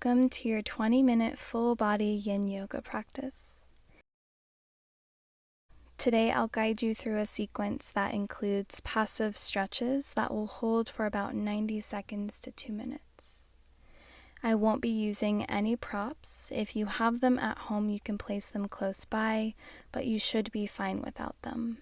welcome to your 20-minute full-body Yin Yoga practice. Today I'll guide you through a sequence that includes passive stretches that will hold for about 90 seconds to 2 minutes. I won't be using any props. If you have them at home, you can place them close by, but you should be fine without them.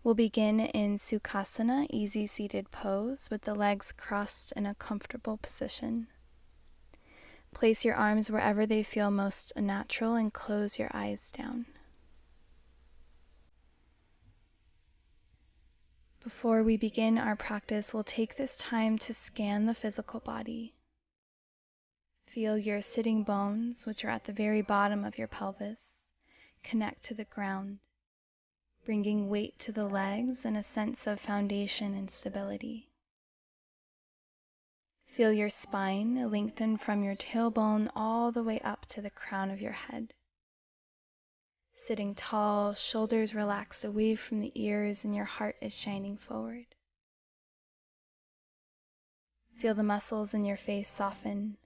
We'll begin in Sukhasana, easy seated pose, with the legs crossed in a comfortable position. Place your arms wherever they feel most natural and close your eyes down. Before we begin our practice, we'll take this time to scan the physical body. Feel your sitting bones, which are at the very bottom of your pelvis, connect to the ground, bringing weight to the legs and a sense of foundation and stability. Feel your spine lengthen from your tailbone all the way up to the crown of your head. Sitting tall, shoulders relaxed away from the ears, and your heart is shining forward. Feel the muscles in your face soften,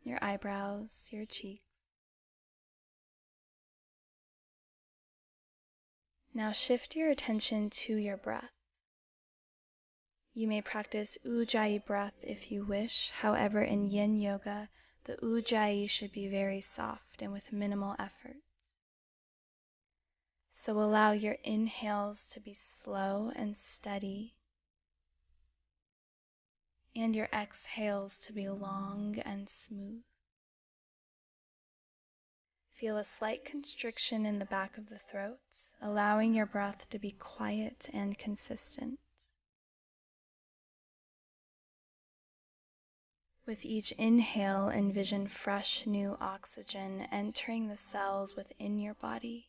your eyebrows, your cheeks. Now shift your attention to your breath. You may practice Ujjayi breath if you wish. However, in Yin Yoga, the Ujjayi should be very soft and with minimal effort. So allow your inhales to be slow and steady, and your exhales to be long and smooth. Feel a slight constriction in the back of the throat, allowing your breath to be quiet and consistent. With each inhale, envision fresh new oxygen entering the cells within your body.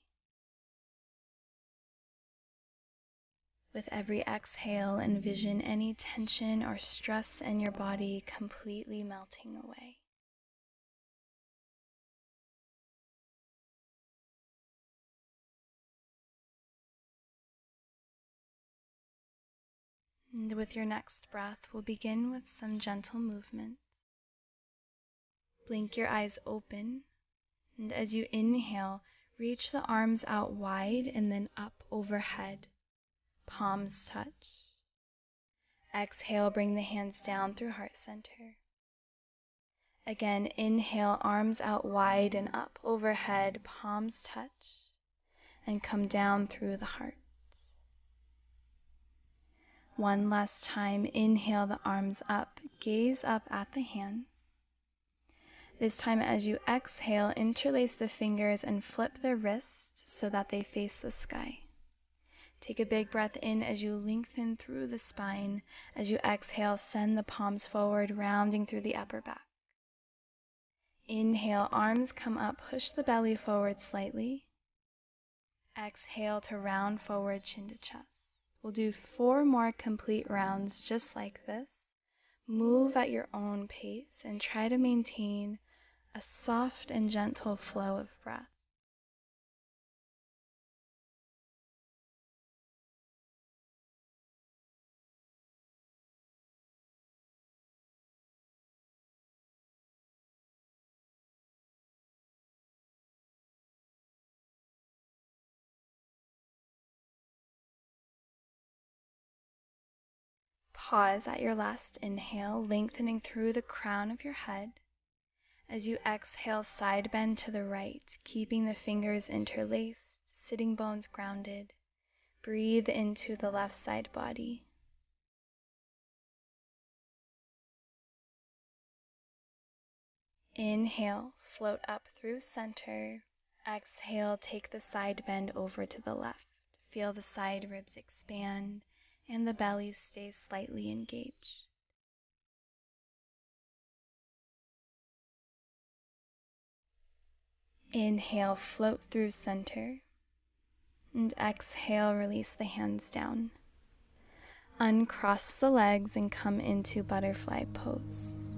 With every exhale, envision any tension or stress in your body completely melting away. And with your next breath, we'll begin with some gentle movements. Blink your eyes open, and as you inhale, reach the arms out wide and then up overhead. Palms touch. Exhale, bring the hands down through heart center. Again, inhale, arms out wide and up overhead, palms touch, and come down through the heart. One last time, inhale the arms up, gaze up at the hands. This time as you exhale, interlace the fingers and flip the wrists so that they face the sky. Take a big breath in as you lengthen through the spine. As you exhale, send the palms forward, rounding through the upper back. Inhale, arms come up, push the belly forward slightly. Exhale to round forward, chin to chest. We'll do 4 more complete rounds just like this. Move at your own pace and try to maintain a soft and gentle flow of breath. Pause at your last inhale, lengthening through the crown of your head. As you exhale, side bend to the right, keeping the fingers interlaced, sitting bones grounded. Breathe into the left side body. Inhale, float up through center. Exhale, take the side bend over to the left. Feel the side ribs expand and the belly stays slightly engaged. Inhale, float through center. And exhale, release the hands down. Uncross the legs and come into butterfly pose.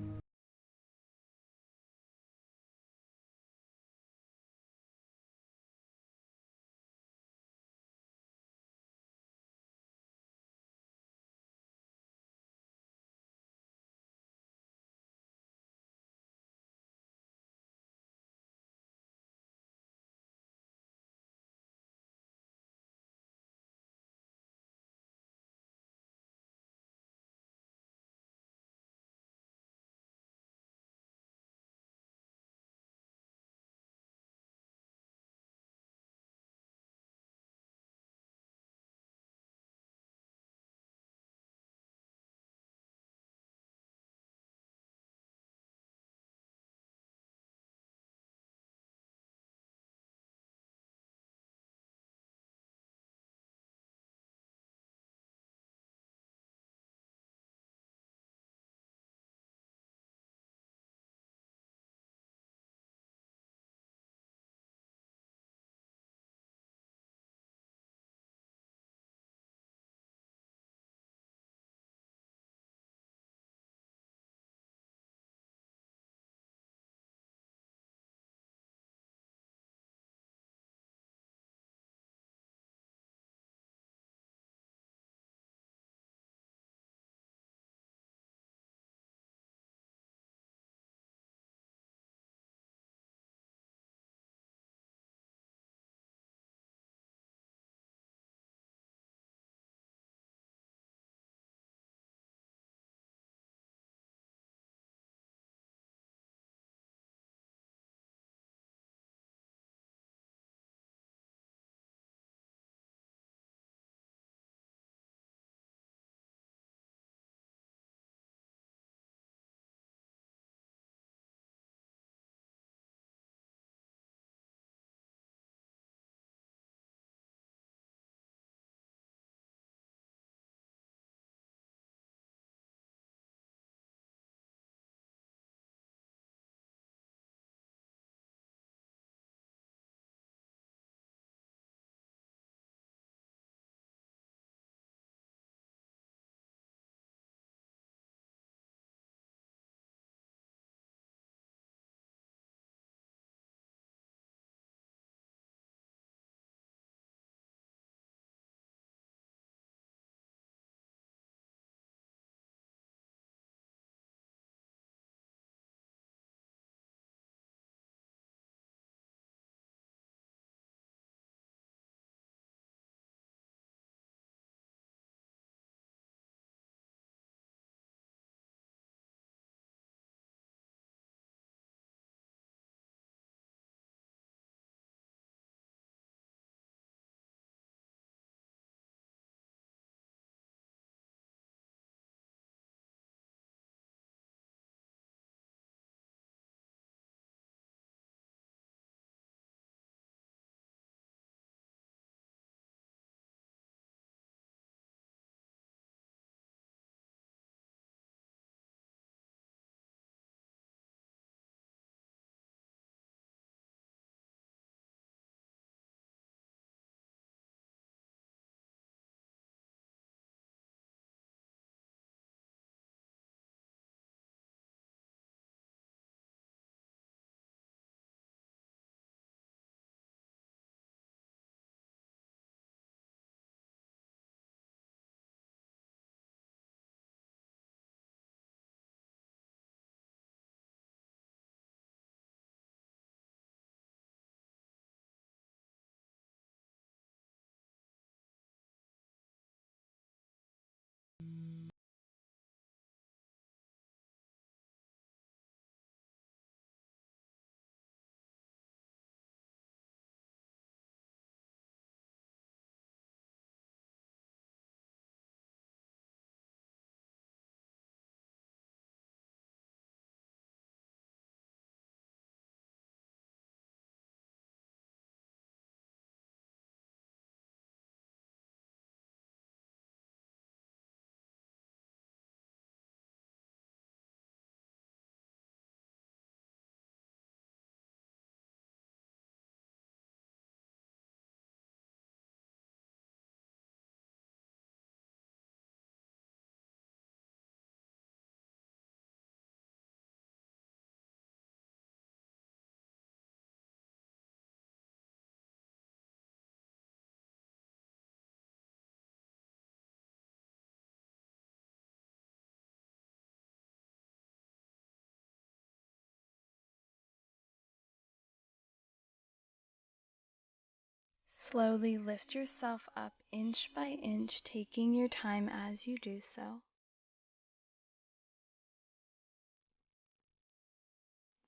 Slowly lift yourself up inch by inch, taking your time as you do so.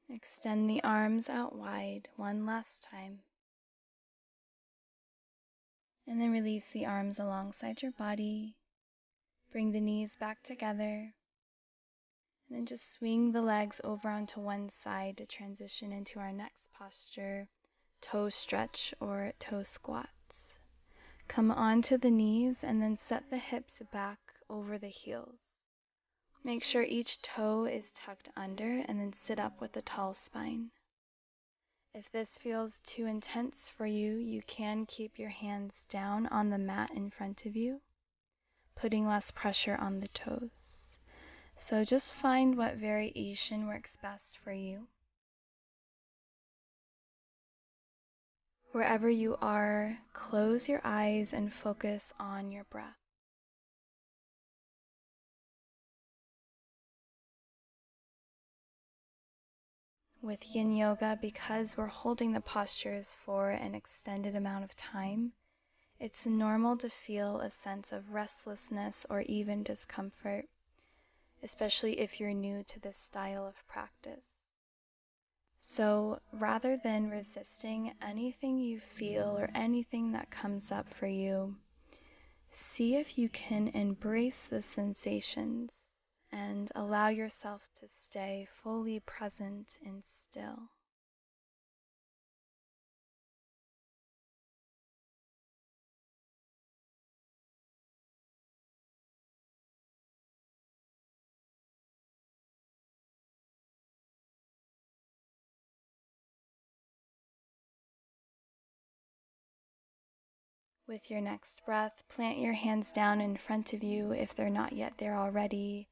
Extend the arms out wide one last time. And then release the arms alongside your body. Bring the knees back together. And then just swing the legs over onto one side to transition into our next posture, toe stretch or toe squats. Come onto the knees and then set the hips back over the heels. Make sure each toe is tucked under and then sit up with a tall spine. If this feels too intense for you, you can keep your hands down on the mat in front of you, putting less pressure on the toes. So just find what variation works best for you. Wherever you are, close your eyes and focus on your breath. With Yin Yoga, because we're holding the postures for an extended amount of time, it's normal to feel a sense of restlessness or even discomfort, especially if you're new to this style of practice. So rather than resisting anything you feel or anything that comes up for you, see if you can embrace the sensations and allow yourself to stay fully present and still. With your next breath, plant your hands down in front of you if they're not yet there already.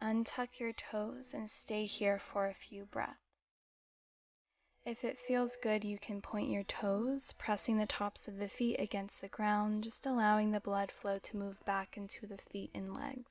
Untuck your toes and stay here for a few breaths. If it feels good, you can point your toes, pressing the tops of the feet against the ground, just allowing the blood flow to move back into the feet and legs.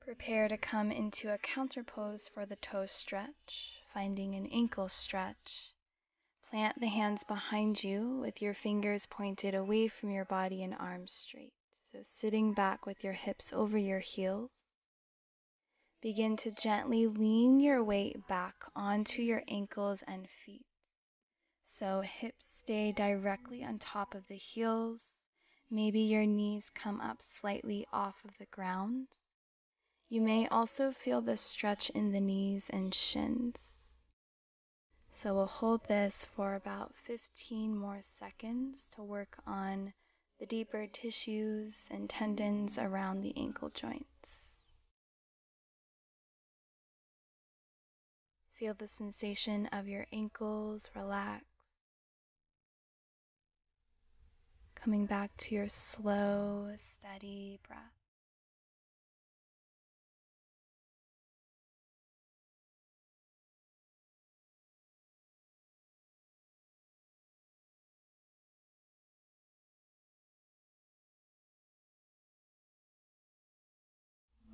Prepare to come into a counter pose for the toe stretch, finding an ankle stretch. Plant the hands behind you with your fingers pointed away from your body and arms straight. So sitting back with your hips over your heels. Begin to gently lean your weight back onto your ankles and feet. So hips stay directly on top of the heels. Maybe your knees come up slightly off of the ground. You may also feel the stretch in the knees and shins. So we'll hold this for about 15 more seconds to work on the deeper tissues and tendons around the ankle joints. Feel the sensation of your ankles relax. Coming back to your slow, steady breath.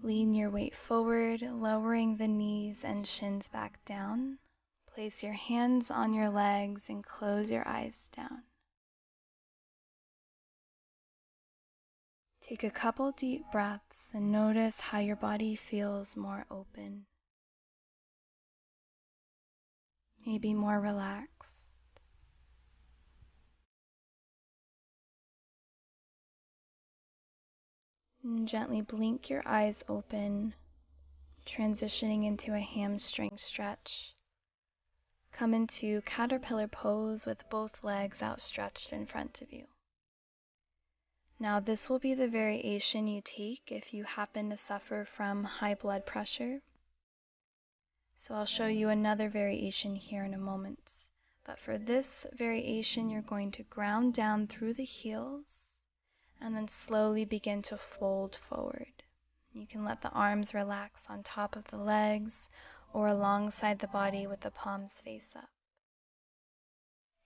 Lean your weight forward, lowering the knees and shins back down. Place your hands on your legs and close your eyes down. Take a couple deep breaths and notice how your body feels more open, maybe more relaxed. And gently blink your eyes open, transitioning into a hamstring stretch. Come into caterpillar pose with both legs outstretched in front of you. Now this will be the variation you take if you happen to suffer from high blood pressure. So I'll show you another variation here in a moment. But for this variation, you're going to ground down through the heels and then slowly begin to fold forward. You can let the arms relax on top of the legs or alongside the body with the palms face up.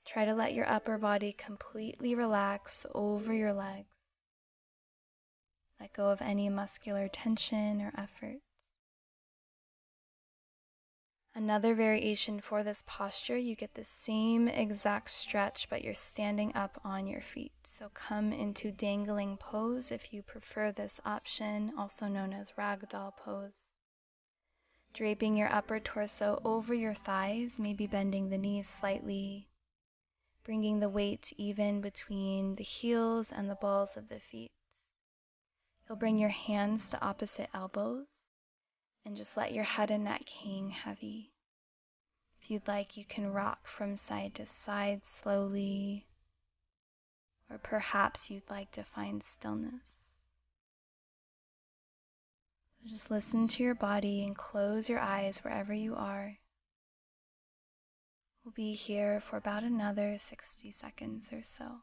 Try to let your upper body completely relax over your legs. Let go of any muscular tension or effort. Another variation for this posture, you get the same exact stretch, but you're standing up on your feet. So come into dangling pose if you prefer this option, also known as ragdoll pose. Draping your upper torso over your thighs, maybe bending the knees slightly, bringing the weight even between the heels and the balls of the feet. You'll bring your hands to opposite elbows and just let your head and neck hang heavy. If you'd like, you can rock from side to side slowly, or perhaps you'd like to find stillness. So just listen to your body and close your eyes wherever you are. We'll be here for about another 60 seconds or so.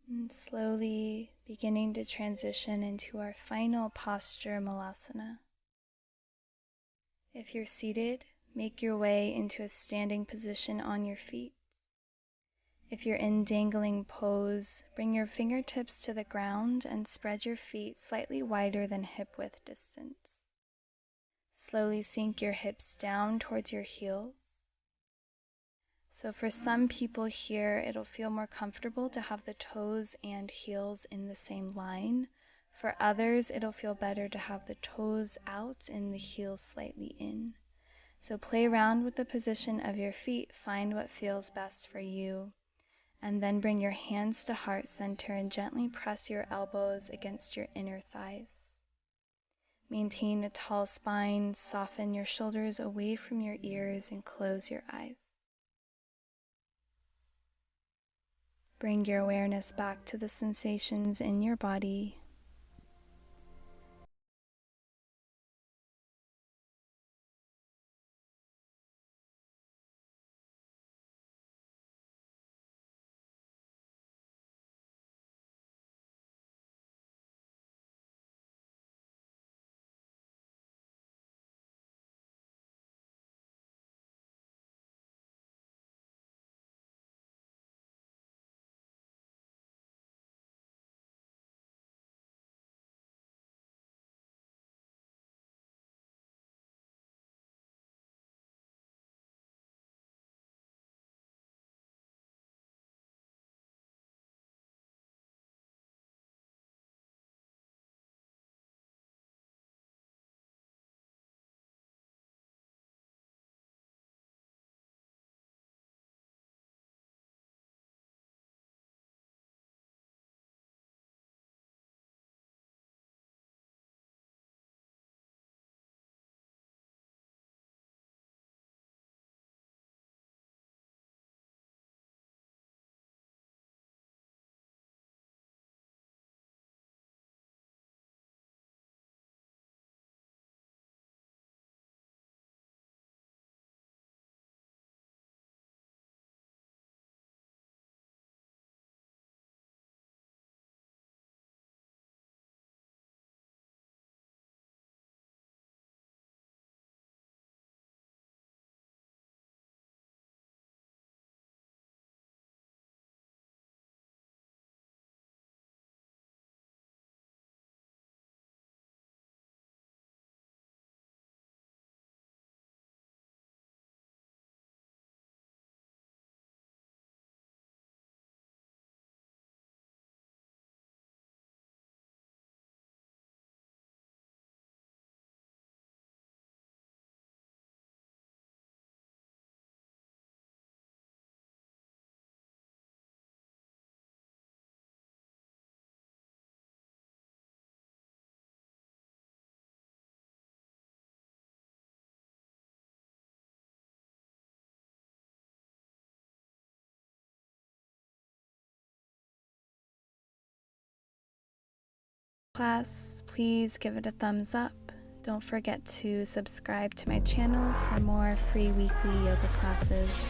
And slowly beginning to transition into our final posture, Malasana. If you're seated, make your way into a standing position on your feet. If you're in dangling pose, bring your fingertips to the ground and spread your feet slightly wider than hip width distance. Slowly sink your hips down towards your heels. So for some people here, it'll feel more comfortable to have the toes and heels in the same line. For others, it'll feel better to have the toes out and the heels slightly in. So play around with the position of your feet, find what feels best for you. And then bring your hands to heart center and gently press your elbows against your inner thighs. Maintain a tall spine, soften your shoulders away from your ears, and close your eyes. Bring your awareness back to the sensations in your body. class, please give it a thumbs up. Don't forget to subscribe to my channel for more free weekly yoga classes.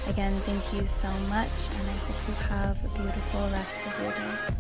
Again, thank you so much, and I hope you have a beautiful rest of your day.